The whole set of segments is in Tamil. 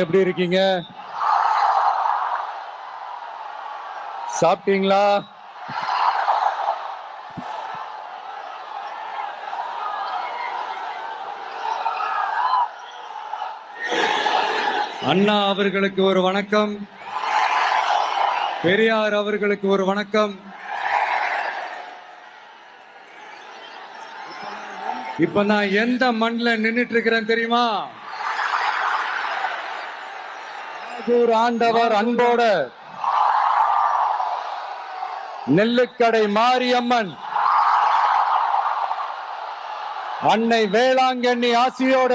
எப்படி இருக்கீங்க? சாப்பிட்டீங்களா? அண்ணா அவர்களுக்கு ஒரு வணக்கம், பெரியார் அவர்களுக்கு ஒரு வணக்கம். இப்ப நான் எந்த மண்ணில் நின்றுட்டு இருக்கிறேன் தெரியுமா? ஆண்டவர் அன்போட நெல்லுக்கடை மாரியம்மன் அன்னை வேளாங்கண்ணி ஆசியோட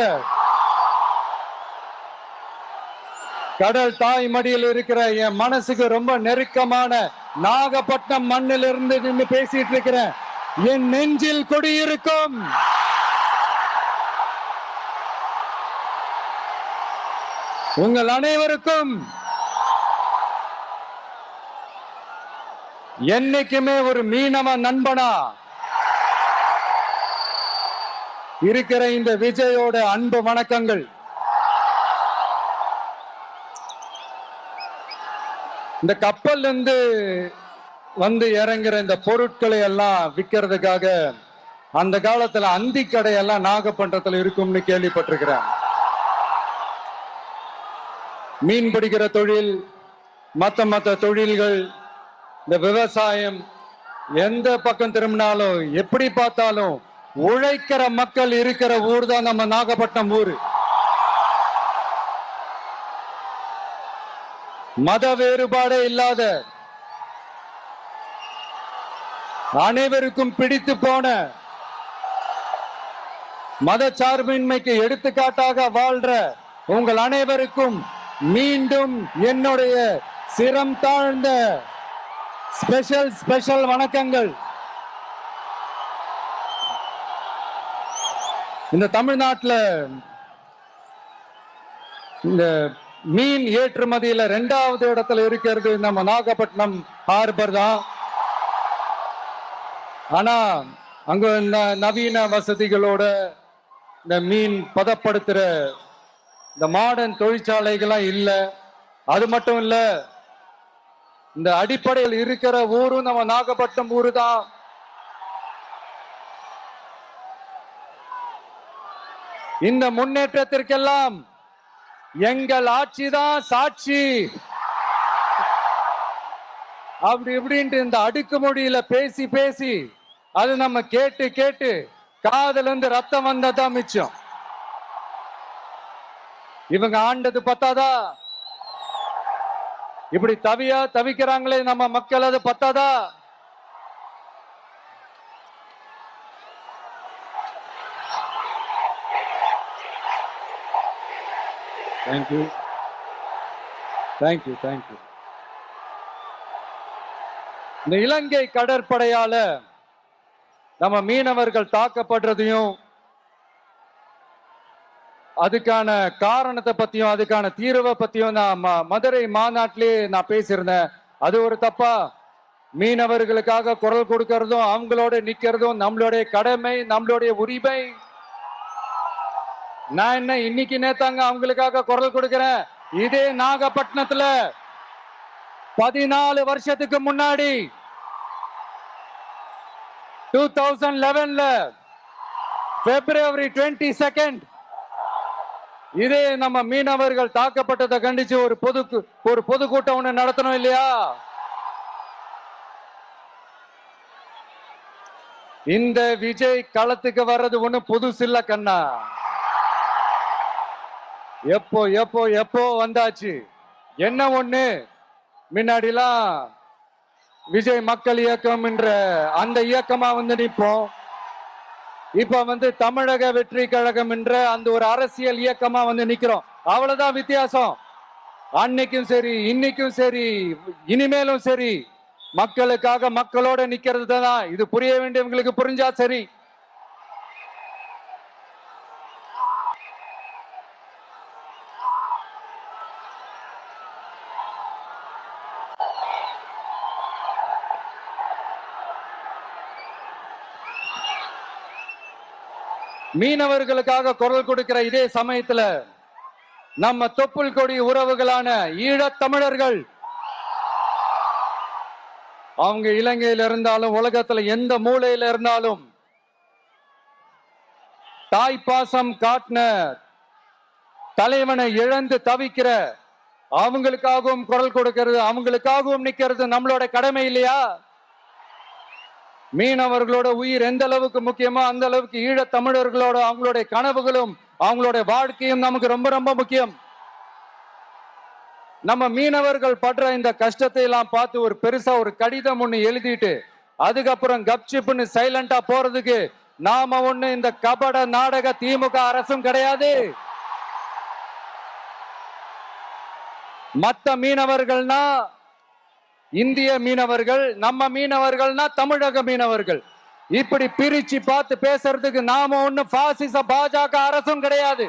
கடல் தாய் மடியில் இருக்கிற என் மனசுக்கு ரொம்ப நெருக்கமான நாகப்பட்டினம் மண்ணில் இருந்து நின்று பேசிட்டு இருக்கிறேன். என் நெஞ்சில் குடியிருக்கும் உங்கள் அனைவருக்கும் என்னைக்குமே ஒரு மீனவ நண்பனா இருக்கிற இந்த விஜயோட அன்பு வணக்கங்கள். இந்த கப்பல் இருந்து வந்து இறங்குற இந்த பொருட்களை எல்லாம் விற்கிறதுக்காக அந்த காலத்துல அந்தி கடையெல்லாம் நாகப்பட்டினத்துல இருக்கும்னு கேள்விப்பட்டிருக்கிறேன். மீன் பிடிக்கிற தொழில், மற்ற தொழில்கள், இந்த விவசாயம், எந்த பக்கம் திரும்பினாலும் எப்படி பார்த்தாலும் உழைக்கிற மக்கள் இருக்கிற ஊர் தான் நம்ம நாகப்பட்டினம் ஊர். மத வேறுபாடே இல்லாத, அனைவருக்கும் பிடித்து போன, மத சார்பின்மைக்கு எடுத்துக்காட்டாக வாழ்ற உங்கள் அனைவருக்கும் மீண்டும் என்னுடைய சிரம் தாழ்ந்த ஸ்பெஷல் வணக்கங்கள். இந்த தமிழ்நாட்டில் இந்த மீன் ஏற்றுமதியில 2வது இடத்துல இருக்கிறது நம்ம நாகப்பட்டினம் ஹார்பர் தான். ஆனா அங்க நவீன வசதிகளோட இந்த மீன் பதப்படுத்துற இந்த மாடர்ன் தொழிற்சாலைகள்லாம் இல்ல. அது மட்டும் இல்ல, இந்த அடிப்படையில் இருக்கிற ஊரும் நம்ம நாகப்பட்டினம் ஊரு தான். இந்த முன்னேற்றத்திற்கெல்லாம் எங்கள் ஆட்சி தான் சாட்சி. அப்படி இப்படின்ட்டு இந்த அடுக்குமொழியில பேசி பேசி அது நம்ம கேட்டு கேட்டு காதுல இருந்து ரத்தம் வந்ததான் மிச்சம். இவங்க ஆண்டது பத்தாதா? இப்படி தவிக்கிறாங்களே நம்ம மக்கள், அது பத்தாதா? தேங்க்யூ. இந்த இலங்கை கடற்படையால நம்ம மீனவர்கள் தாக்கப்படுறதையும் அதுக்கான காரணத்தை பத்தியும் அதுக்கான தீர்வை பத்தியும் நான் மதுரை மாநாட்டிலே நான் பேசியிருந்தேன். அது ஒரு தப்பா? மீனவர்களுக்காக குரல் கொடுக்கறதும் அவங்களோட நிக்கிறதும் நம்மளுடைய கடமை, நம்மளுடைய உரிமை. நான் என்ன இன்னைக்கு நேத்தாங்க அவங்களுக்காக குரல் கொடுக்கிறேன். இதே நாகப்பட்டினத்துல 14 வருஷத்துக்கு முன்னாடி 2011ல February 22 இதே நம்ம மீனவர்கள் தாக்கப்பட்டதை கண்டிச்சு ஒரு பொதுக்கூட்டம் ஒண்ணு நடத்தணும் இல்லையா? இந்த விஜய் களத்துக்கு வர்றது ஒண்ணு புதுசு இல்ல கண்ணா. எப்போ வந்தாச்சு. என்ன ஒண்ணு, முன்னாடிலாம் விஜய் மக்கள் இயக்கம் என்ற அந்த இயக்கமா வந்து நிற்போம். இப்ப தமிழக வெற்றி கழகம் என்ற அந்த ஒரு அரசியல் இயக்கமா வந்து நிக்கிறோம். அவ்வளவுதான் வித்தியாசம். அன்னைக்கும் சரி, இன்னைக்கும் சரி, இனிமேலும் சரி, மக்களுக்காக மக்களோட நிக்கிறது தான். இது புரிய வேண்டியவங்களுக்கு புரிஞ்சா சரி. மீனவர்களுக்காக குரல் கொடுக்கிற இதே சமயத்துல நம்ம தொப்புள் கொடி உறவுகளான ஈழத் தமிழர்கள், அவங்க இலங்கையில இருந்தாலும் உலகத்துல எந்த மூலையில இருந்தாலும் தாய்ப்பாசம் காட்டின தலைவனை இழந்து தவிக்கிற அவங்களுக்காகவும் குரல் கொடுக்கிறது, அவங்களுக்காகவும் நிக்கிறது நம்மளோட கடமை இல்லையா? மீனவர்களோட உயிர் எந்த அளவுக்கு முக்கியமோ அந்த அளவுக்கு ஈழத் தமிழர்களோட அவங்களுடைய கனவுகளும் அவங்களுடைய வாழ்க்கையும் நமக்கு ரொம்ப ரொம்ப முக்கியம். நம்ம மீனவர்கள் படுற இந்த கஷ்டத்தை எல்லாம் பார்த்து ஒரு பெருசா ஒரு கடிதம் ஒண்ணு எழுதிட்டு அதுக்கப்புறம் கப்சிப்னு சைலண்டா போறதுக்கு நாம ஒண்ணு இந்த கபட நாடக திமுக அரசும் கிடையாது. மத்த மீனவர்கள்னா இந்திய மீனவர்கள், நம்ம மீனவர்கள்னா தமிழக மீனவர்கள், இப்படி பிரிச்சு பார்த்து பேசுறதுக்கு நாம ஒண்ணு பாசிச பாஜக அரசும் கிடையாது.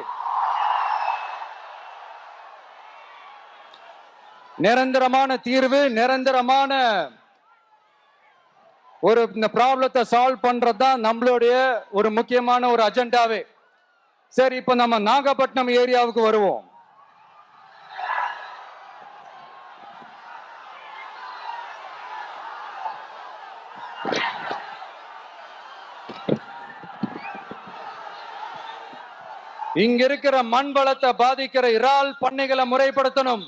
நிரந்தரமான தீர்வு, நிரந்தரமான ஒரு இந்த ப்ராப்ளத்தை சால்வ் பண்றதுதான் நம்மளுடைய ஒரு முக்கியமான ஒரு அஜெண்டாவே. சரி, இப்ப நம்ம நாகப்பட்டினம் ஏரியாவுக்கு வருவோம். இங்க இருக்கிற மண் வளத்தை பாதிக்கிற இறால் பண்ணைகளை முறைப்படுத்தணும்.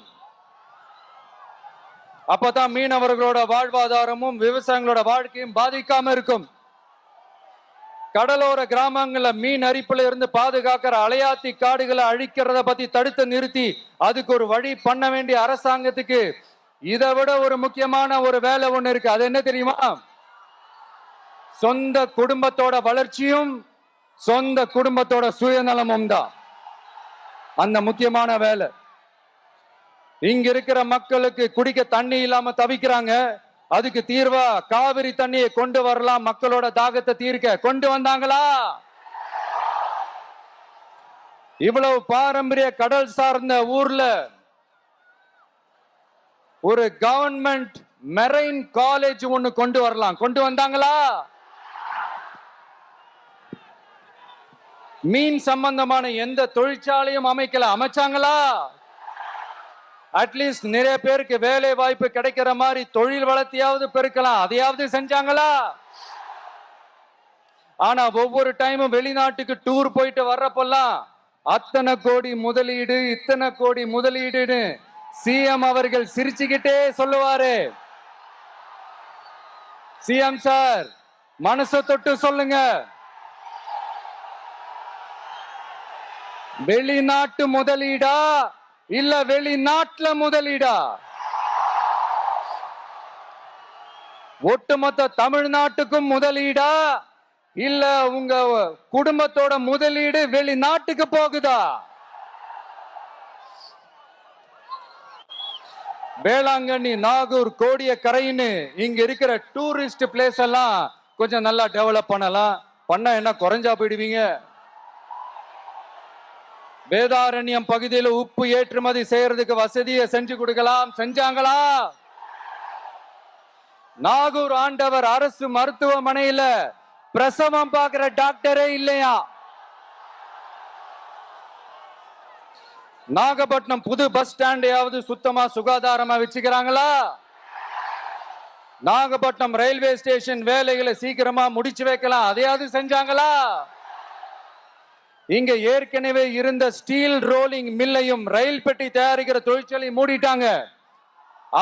அப்பதான் மீனவர்களோட வாழ்வாதாரமும் விவசாயிகளோட வாழ்க்கையும் பாதிக்காம இருக்கும். கடலோர கிராமங்கள்ல மீன் அரிப்புல இருந்து பாதுகாக்கிற அலையாத்தி காடுகளை அழிக்கிறத பத்தி தடுத்து நிறுத்தி அதுக்கு ஒரு வழி பண்ண வேண்டிய அரசாங்கத்துக்கு இதை விட ஒரு முக்கியமான ஒரு வேலை ஒண்ணு இருக்கு. அது என்ன தெரியுமா? சொந்த குடும்பத்தோட வளர்ச்சியும் சொந்த குடும்பத்தோட சுயநலமும் தான் அந்த முக்கியமான வேலை. இங்க இருக்கிற மக்களுக்கு குடிக்க தண்ணி இல்லாம தவிக்கிறாங்க. அதுக்கு தீர்வா காவிரி தண்ணியை கொண்டு வரலாம், மக்களோட தாகத்தை தீர்க்க. கொண்டு வந்தாங்களா? இவ்வளவு பாரம்பரிய கடல் சார்ந்த ஊர்ல ஒரு கவர்மெண்ட் மெரைன் காலேஜ் ஒண்ணு கொண்டு வரலாம். கொண்டு வந்தாங்களா? மீன் சம்பந்தமான எந்த தொழிற்சாலையும் அமைக்கல. அமைச்சாங்களா? அட்லீஸ்ட் நிறைய பேருக்கு வேலை வாய்ப்பு கிடைக்கிற மாதிரி தொழில் வளர்த்தியாவது பெருக்கலாம், அதையாவது செஞ்சாங்களா? ஆனா ஒவ்வொரு டைமும் வெளிநாட்டுக்கு டூர் போயிட்டு வர்றப்பெல்லாம் அத்தனை கோடி முதலீடு, இத்தனை கோடி முதலீடுன்னு சிஎம் அவர்கள் சிரிச்சுக்கிட்டே சொல்லுவாரு. சிஎம் சார், மனசை தொட்டு சொல்லுங்க, வெளிநாட்டு முதலீடா இல்ல வெளிநாட்டுல முதலீடா? ஒட்டுமொத்த தமிழ்நாட்டுக்கும் முதலீடா இல்ல உங்க குடும்பத்தோட முதலீடு வெளிநாட்டுக்கு போகுதா? வேளாங்கண்ணி, நாகூர், கோடியக்கரைன்னு இங்க இருக்கிற டூரிஸ்ட் பிளேஸ் எல்லாம் கொஞ்சம் நல்லா டெவலப் பண்ணலாம். பண்ண என்ன குறைஞ்சா போயிடுவீங்க? வேதாரண்யம் பகுதியில் உப்பு ஏற்றுமதி செய்யறதுக்கு வசதியை செஞ்சு கொடுக்கலாம். செஞ்சாங்களா? நாகூர் ஆண்டவர் அரசு மருத்துவமனையில பிரசவம் பார்க்கிற டாக்டரே இல்லையா? நாகப்பட்டினம் புது பஸ் ஸ்டாண்டையாவது சுத்தமா சுகாதாரமா வச்சுக்கிறாங்களா? நாகப்பட்டினம் ரயில்வே ஸ்டேஷன் வேலைகளை சீக்கிரமா முடிச்சு வைக்கலாம், அதையாவது செஞ்சாங்களா? இங்க ஏற்கனவே இருந்த ஸ்டீல் ரோலிங் மில்லையும் ரயில் பெட்டி தயாரிக்கிற தொழிற்சாலை மூடிட்டாங்க.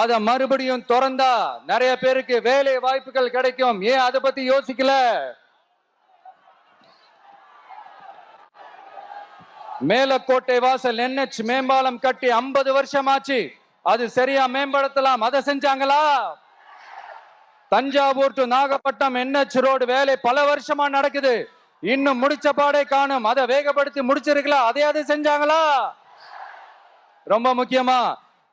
அத மறுபடியும் திறந்தா நிறைய பேருக்கு வேலை வாய்ப்புகள் கிடைக்கும். ஏன் அதை பத்தி யோசிக்கல? மேலக்கோட்டை வாசல் NH மேம்பாலம் கட்டி 50 வருஷம் ஆச்சு. அது சரியா மேம்படுத்தலாம், அதை செஞ்சாங்களா? Thanjavur to Nagapattinam NH road வேலை பல வருஷமா நடக்குது, இன்னும் முடிச்ச பாடே காணும். அதை வேகப்படுத்தி முடிச்சிருக்கலாம், அதையாவது செஞ்சாங்களா? ரொம்ப முக்கியமா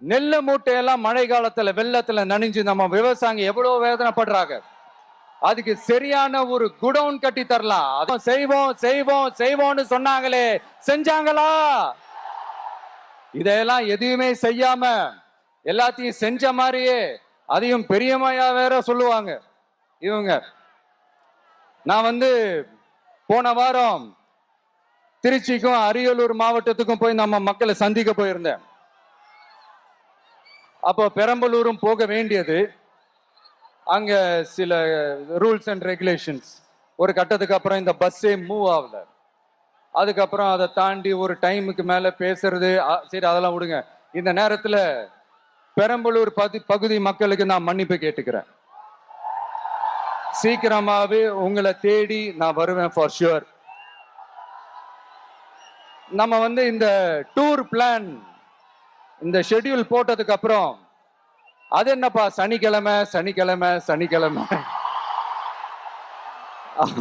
நெல்லு மூட்டையெல்லாம் மழை காலத்துல வெள்ளத்துல நனைஞ்சு நம்ம விவசாயிங்க எவ்வளவு வேதனைப்படுறாங்க. அதுக்கு சரியான ஒரு குடவுன் கட்டி தரலாம். அதான் செய்வோம் செய்வோம் செய்வோம்னு சொன்னாங்களே, செஞ்சாங்களா? இதெல்லாம் எதுவுமே செய்யாம எல்லாத்தையும் செஞ்ச மாதிரியே அதையும் பெரியமையா வேற சொல்லுவாங்க இவங்க. நான் போன வாரம் திருச்சிக்கும் அரியலூர் மாவட்டத்துக்கும் போய் நம்ம மக்களை சந்திக்க போயிருந்தேன். அப்போ பெரம்பலூரும் போக வேண்டியது. அங்க சில ரூல்ஸ் அண்ட் ரெகுலேஷன்ஸ், ஒரு கட்டத்துக்கு அப்புறம் இந்த பஸ்ஸே மூவ் ஆகல. அதுக்கப்புறம் அதை தாண்டி ஒரு டைமுக்கு மேல பேசுறது, சரி அதெல்லாம் விடுங்க. இந்த நேரத்துல பெரம்பலூர் பகுதி மக்களுக்கு நான் மன்னிப்பு கேட்டுக்கிறேன். சீக்கிரமாவே உங்களை தேடி நான் வருவேன் ஃபார் ஷுவர். நம்ம இந்த டூர் பிளான், இந்த ஷெட்யூல் போட்டதுக்கு அப்புறம் அது என்னப்பா சனிக்கிழமை சனிக்கிழமை சனிக்கிழமை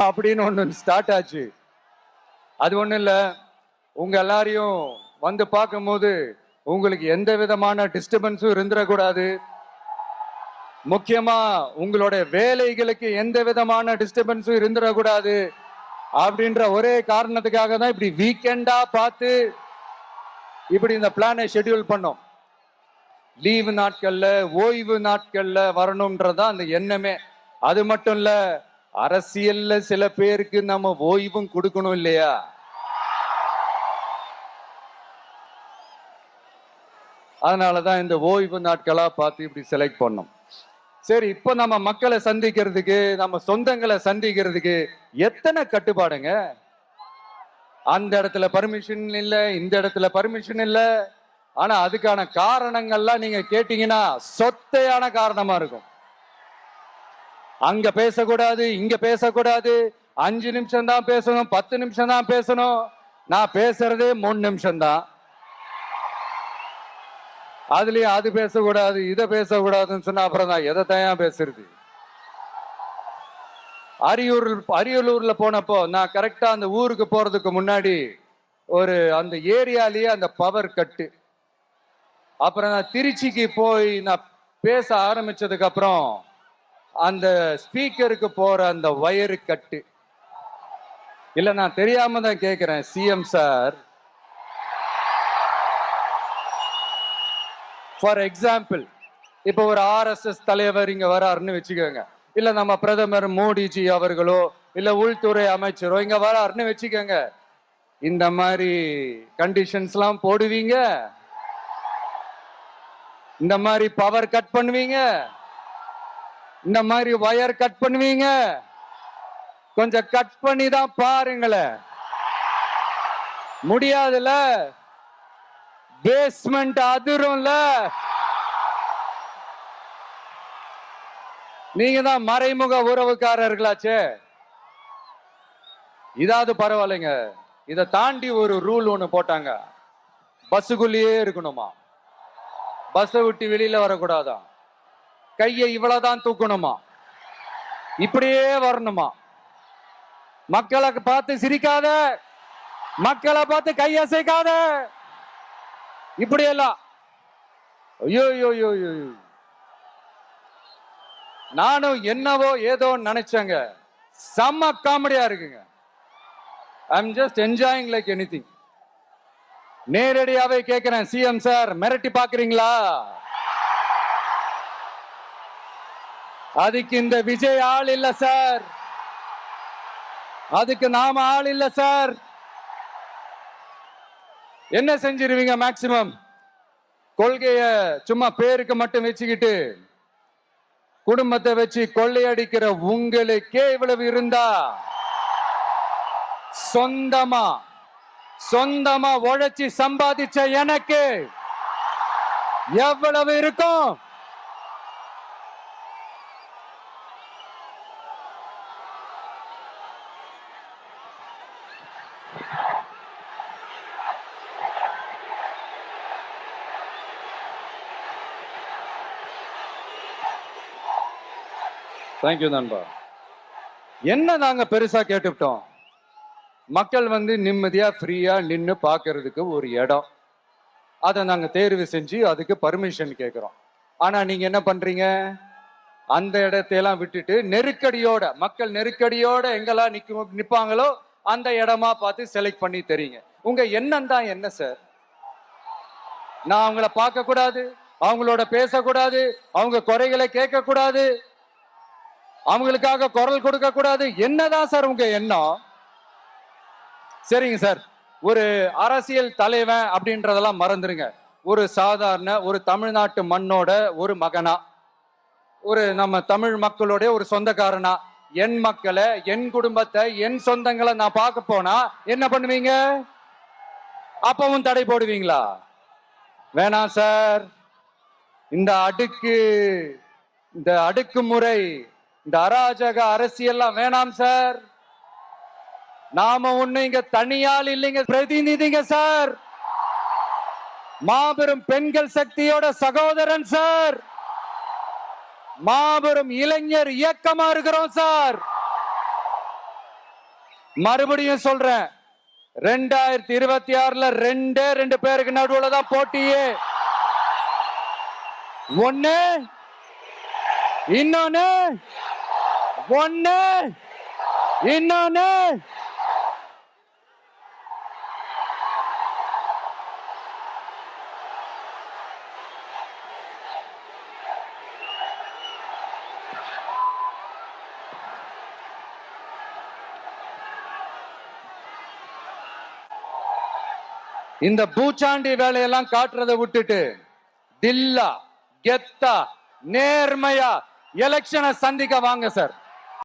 அப்படின்னு ஒண்ணு ஸ்டார்ட் ஆச்சு. அது ஒண்ணு இல்ல, உங்க எல்லாரையும் வந்து பார்க்கும்போது உங்களுக்கு எந்த விதமான டிஸ்டர்பன்ஸும் இருந்துடக்கூடாது. முக்கியமா உங்களோட வேலைகளுக்கு எந்த விதமான டிஸ்டர்பன்ஸும் இருந்துடக்கூடாது அப்படின்ற ஒரே காரணத்துக்காக தான் இப்படி வீக்கெண்டா பார்த்து இப்படி இந்த பிளானை ஷெட்யூல் பண்ணோம். லீவு நாட்கள்ல, ஓய்வு நாட்கள்ல வரணும்ன்றதான் அந்த எண்ணமே. அது மட்டும் இல்ல, அரசியல்ல சில பேருக்கு நம்ம ஓய்வும் கொடுக்கணும் இல்லையா? அதனாலதான் இந்த ஓய்வு நாட்களா பார்த்து இப்படி செலக்ட் பண்ணோம். சரி, இப்போ நம்ம மக்களை சந்திக்கிறதுக்கு, நம்ம சொந்தங்களை சந்திக்கிறதுக்கு எத்தனை கட்டுப்பாடுங்க. அந்த இடத்துல பர்மிஷன் இல்ல, இந்த இடத்துல பர்மிஷன் இல்ல. ஆனா அதுக்கான காரணங்கள்லாம் நீங்க கேட்டீங்கன்னா சொத்தையான காரணமா இருக்கும். அங்க பேசக்கூடாது, இங்க பேசக்கூடாது, 5 நிமிஷம் தான் பேசணும், 10 நிமிஷம் தான் பேசணும். நான் பேசுறதே 3 நிமிஷம் தான். அதுலயும் அது பேசக்கூடாது, இதை பேசக்கூடாதுன்னு சொன்னா அப்புறம் தான் எதை தயா பேசுறது. அரியலூர்ல போனப்போ நான் கரெக்டா அந்த ஊருக்கு போறதுக்கு முன்னாடி அந்த ஏரியாலேயே அந்த பவர் கட்டு. அப்புறம் நான் திருச்சிக்கு போய் நான் பேச ஆரம்பிச்சதுக்கு அப்புறம் அந்த ஸ்பீக்கருக்கு போற அந்த வயரு கட்டு. இல்ல, நான் தெரியாம தான் கேட்கிறேன் சிஎம் சார். ஃபார் எக்ஸாம்பிள், இப்ப ஒரு RSS தலைவர் இங்க வராருன்னு வச்சுக்கோங்க, இல்ல நம்ம பிரதமர் மோடிஜி அவர்களோ இல்ல உள்துறை அமைச்சரோ இங்க வராருன்னு வச்சுக்கோங்க. இந்த மாதிரி கண்டிஷன்ஸ் எல்லாம் போடுவீங்க, இந்த மாதிரி பவர் கட் பண்ணுவீங்க, இந்த மாதிரி வயர் கட் பண்ணுவீங்க. கொஞ்சம் கட் பண்ணி தான் பாருங்களேன். முடியாதுல, பேஸ்மெண்ட் அதிரும்ல. நீங்க தான் மறைமுக உறவுக்காரர்களாச்சே. இதாவது பரவாயில்லைங்க. இதை தாண்டி ஒரு ரூல் ஒண்ணு போட்டாங்க, பஸ்ஸுக்குள்ளேயே இருக்கணுமா, பஸ்ஸை விட்டு வெளியில வரக்கூடாதான், கையை இவ்வளவுதான் தூக்கணுமா, இப்படியே வரணுமா. மக்களை பார்த்து சிரிக்காத, மக்களை பார்த்து கையசைக்காத, இப்படியெல்லாம். ஐயோ ஐயோ ஐயோ, நானும் என்னவோ ஏதோ நினைச்சேங்க. செம்ம காமெடியா இருக்குங்க. I am just enjoying like anything. நேரடியாவே கேட்கிறேன், சிஎம் சார் மிரட்டி பாக்குறீங்களா? அதுக்கு இந்த விஜய் ஆள் இல்ல சார், அதுக்கு நாம ஆள் இல்ல சார். என்ன செஞ்சிருவீங்க? மேக்சிமம் கொள்கைய சும்மா பேருக்கு மட்டும் வச்சுக்கிட்டு குடும்பத்தை வச்சு கொள்ளையடிக்கிற உங்களுக்கே இவ்வளவு இருந்தா, சொந்தமா உழைச்சி சம்பாதிச்ச எனக்கு எவ்வளவு இருக்கும்? தேங்க்யூ நண்பா. என்ன நாங்க பெருசா கேட்டுவிட்டோம்? மக்கள் நிம்மதியா ஃப்ரீயா நின்று பார்க்கறதுக்கு ஒரு இடம், அதை நாங்க தேர்வு செஞ்சு அதுக்கு பர்மிஷன் கேட்கிறோம். ஆனா நீங்க என்ன பண்றீங்க? அந்த இடத்தையெல்லாம் விட்டுட்டு நெருக்கடியோட, மக்கள் நெருக்கடியோட எங்கெல்லாம் நிப்பாங்களோ அந்த இடமா பார்த்து செலக்ட் பண்ணி தெரியுங்க. உங்க எண்ணம் தான் என்ன சார்? நான் அவங்கள பார்க்க கூடாது, அவங்களோட பேசக்கூடாது, அவங்க குறைகளை கேட்க கூடாது, அவங்களுக்காக குரல் கொடுக்க கூடாது, என்னதான் சார் உங்க எண்ணம்? சரிங்க சார், ஒரு அரசியல் தலைவன் அப்படின்றதெல்லாம் மறந்துருங்க. ஒரு சாதாரண ஒரு தமிழ்நாட்டு மண்ணோட ஒரு மகனா, ஒரு நம்ம தமிழ் மக்களுடைய ஒரு சொந்தக்காரனா, என் மக்களை, என் குடும்பத்தை, என் சொந்தங்களை நான் பார்க்க போனா என்ன பண்ணுவீங்க? அப்பவும் தடை போடுவீங்களா? வேணாம் சார். இந்த அடுக்குமுறை, இந்த அராஜக அரசியல்லாம் வேணாம் சார். நாம ஒண்ணு இங்க தனியால் இல்லைங்க, பிரதிநிதிங்க சார். மாபெரும் பெண்கள் சக்தியோட சகோதரன் சார். மாபெரும் இளைஞர் இயக்கமா இருக்கிறோம் சார். மறுபடியும் சொல்றேன், 2026ல ரெண்டு பேருக்கு நடுவுல தான் போட்டியே. ஒண்ணு இன்னொன்னு இந்த பூச்சாண்டி வேலையெல்லாம் காட்டுறதை விட்டுட்டு தில்லா கெத்தா நேர்மையா எலெக்ஷனை சந்திக்க வாங்க சார்.